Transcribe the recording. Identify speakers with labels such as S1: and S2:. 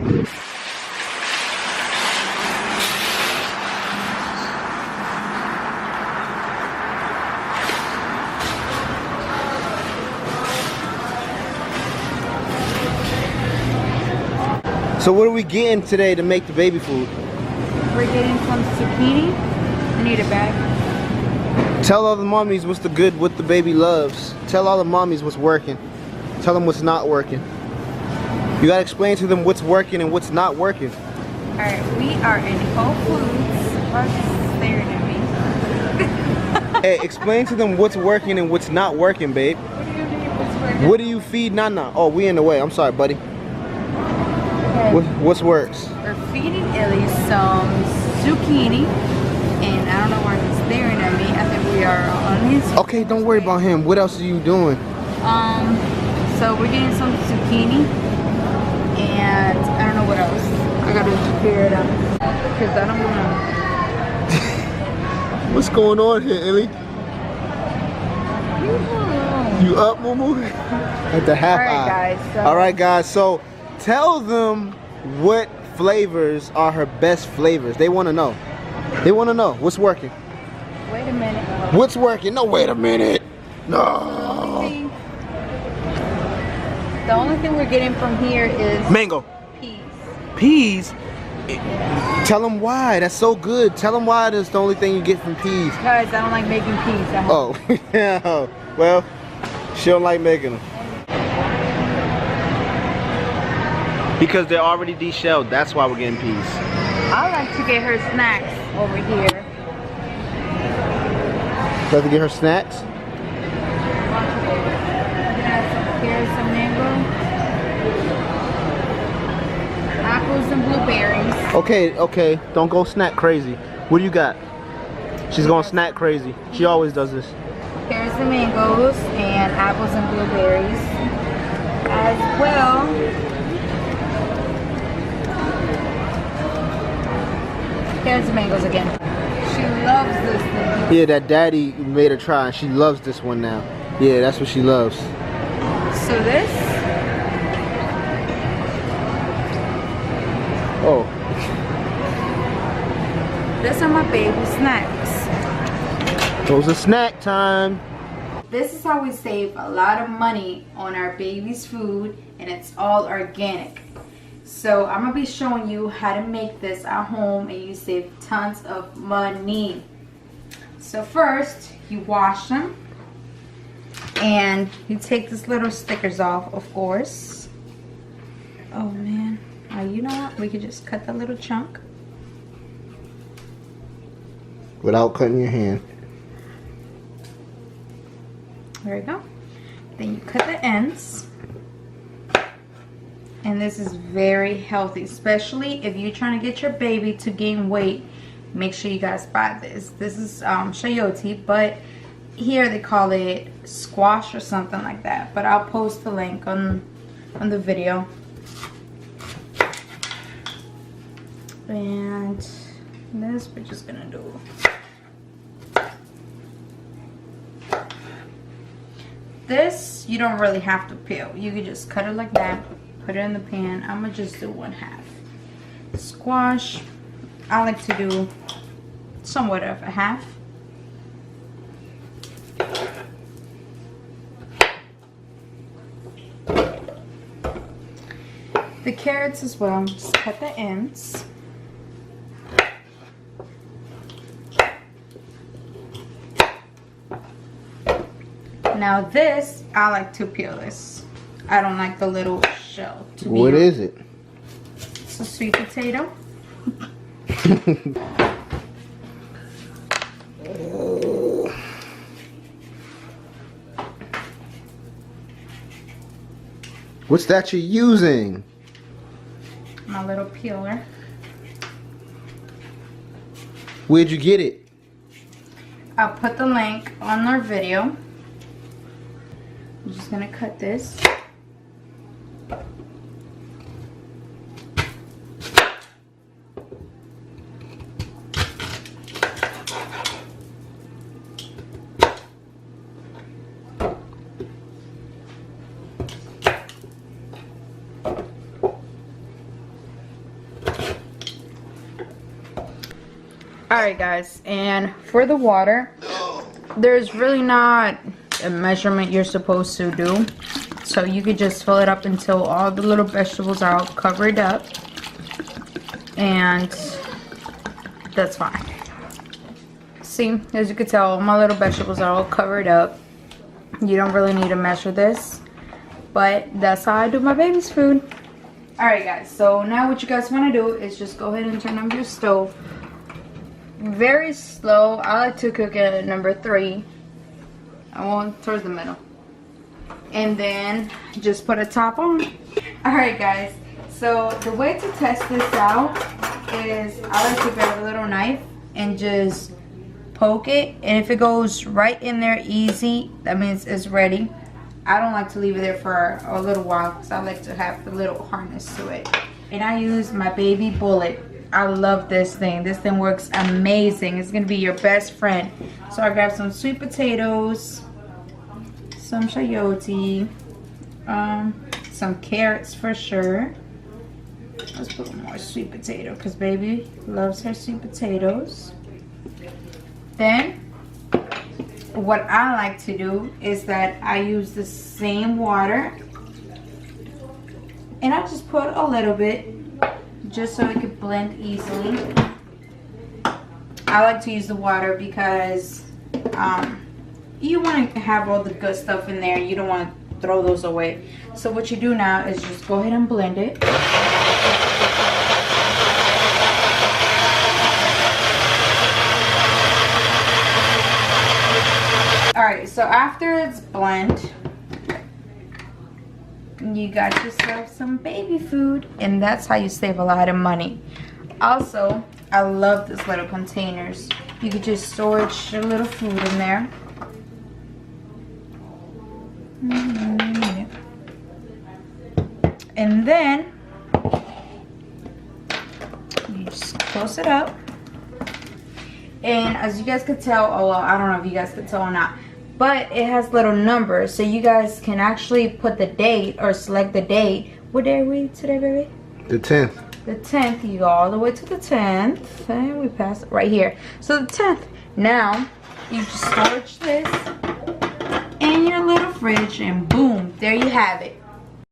S1: So what are we getting today to make the baby food?
S2: We're getting some zucchini. I need a bag.
S1: Tell all the mommies what's the good, what the baby loves. Tell all the mommies what's working. Tell them what's not working. You gotta explain to them what's working and what's not working.
S2: Alright, we are in Whole Foods. Why staring at me?
S1: Hey, explain to them what's working and what's not working, babe.
S2: What do you mean what's working?
S1: What do you feed Nana? Oh, we in the way. I'm sorry, buddy.
S2: Okay.
S1: What's works?
S2: We're feeding Illy some zucchini. And I don't know why he's staring at me. I think we are on his...
S1: Okay, don't worry about him. What else are you doing?
S2: So we're getting some zucchini. And I don't know what else. I gotta figure it out. Because I don't wanna...
S1: What's going on here, Illy? You up, Moo? At the half eye. Alright, guys. So tell them what flavors are her best flavors. They want to know. They want to know what's working.
S2: Wait a minute.
S1: What's working? No, wait a minute. No.
S2: The only thing we're getting from here is
S1: Mango.
S2: peas.
S1: Peas? Tell them why. That's so good. Tell them why that's the only thing you get from peas.
S2: Because I don't like making peas.
S1: Oh, yeah. Well, she don't like making them. Because they're already de-shelled. That's why we're getting peas.
S2: I like to get her snacks over here.
S1: You have to get her snacks?
S2: Here's some mango. Apples and blueberries.
S1: Okay. Don't go snack crazy. What do you got? She's going snack crazy. She always does this.
S2: Here's the mangoes and apples and blueberries. As well. Here's the mangoes again. She loves this thing.
S1: Yeah, that daddy made her try. She loves this one now. Yeah, that's what she loves.
S2: So this.
S1: Oh.
S2: These are my baby snacks.
S1: Those are snack time.
S2: This is how we save a lot of money on our baby's food, and it's all organic. So I'm gonna be showing you how to make this at home and you save tons of money. So first, you wash them and you take these little stickers off, of course. Oh man, you know what? We could just cut the little chunk.
S1: Without cutting your hand.
S2: There we go. Then you cut the ends. And this is very healthy, especially if you're trying to get your baby to gain weight. Make sure you guys buy this. This is chayote, but here they call it squash or something like that. But I'll post the link on the video. And this we're just gonna do. This you don't really have to peel. You can just cut it like that. Put it in the pan. I'm gonna just do 1/2. Squash, I like to do somewhat of a half. The carrots as well, just cut the ends. Now this, I like to peel this. I don't like the little shell.
S1: What is it?
S2: It's a sweet potato.
S1: What's that you're using?
S2: My little peeler.
S1: Where'd you get it?
S2: I'll put the link on our video. I'm just gonna cut this. Alright guys, and for the water, there's really not a measurement you're supposed to do. So you could just fill it up until all the little vegetables are all covered up. And that's fine. See, as you can tell, all my little vegetables are all covered up. You don't really need to measure this, but that's how I do my baby's food. Alright guys, so now what you guys want to do is just go ahead and turn on your stove. Very slow. I like to cook it at number 3. I want towards the middle. And then just put a top on. Alright guys, so the way to test this out is I like to grab a little knife and just poke it, and if it goes right in there easy, that means it's ready. I don't like to leave it there for a little while because I like to have a little hardness to it. And I use my baby bullet. I love this thing. This thing works amazing. It's gonna be your best friend. So I grabbed some sweet potatoes, some chayote, some carrots for sure. Let's put more sweet potato because baby loves her sweet potatoes. Then what I like to do is that I use the same water and I just put a little bit just so it could blend easily. I like to use the water because you want to have all the good stuff in there. You don't want to throw those away. So what you do now is just go ahead and blend it. Alright, so after it's blend, you got yourself some baby food, and that's how you save a lot of money. Also, I love these little containers. You could just store your little food in there. And then you just close it up. And as you guys could tell, oh well, I don't know if you guys could tell or not, but it has little numbers, so you guys can actually put the date or select the date. What day are we today, baby?
S1: The 10th.
S2: The 10th. You go all the way to the 10th, and we pass it right here. So the 10th. Now you just storage this in your little fridge, and boom, there you have it.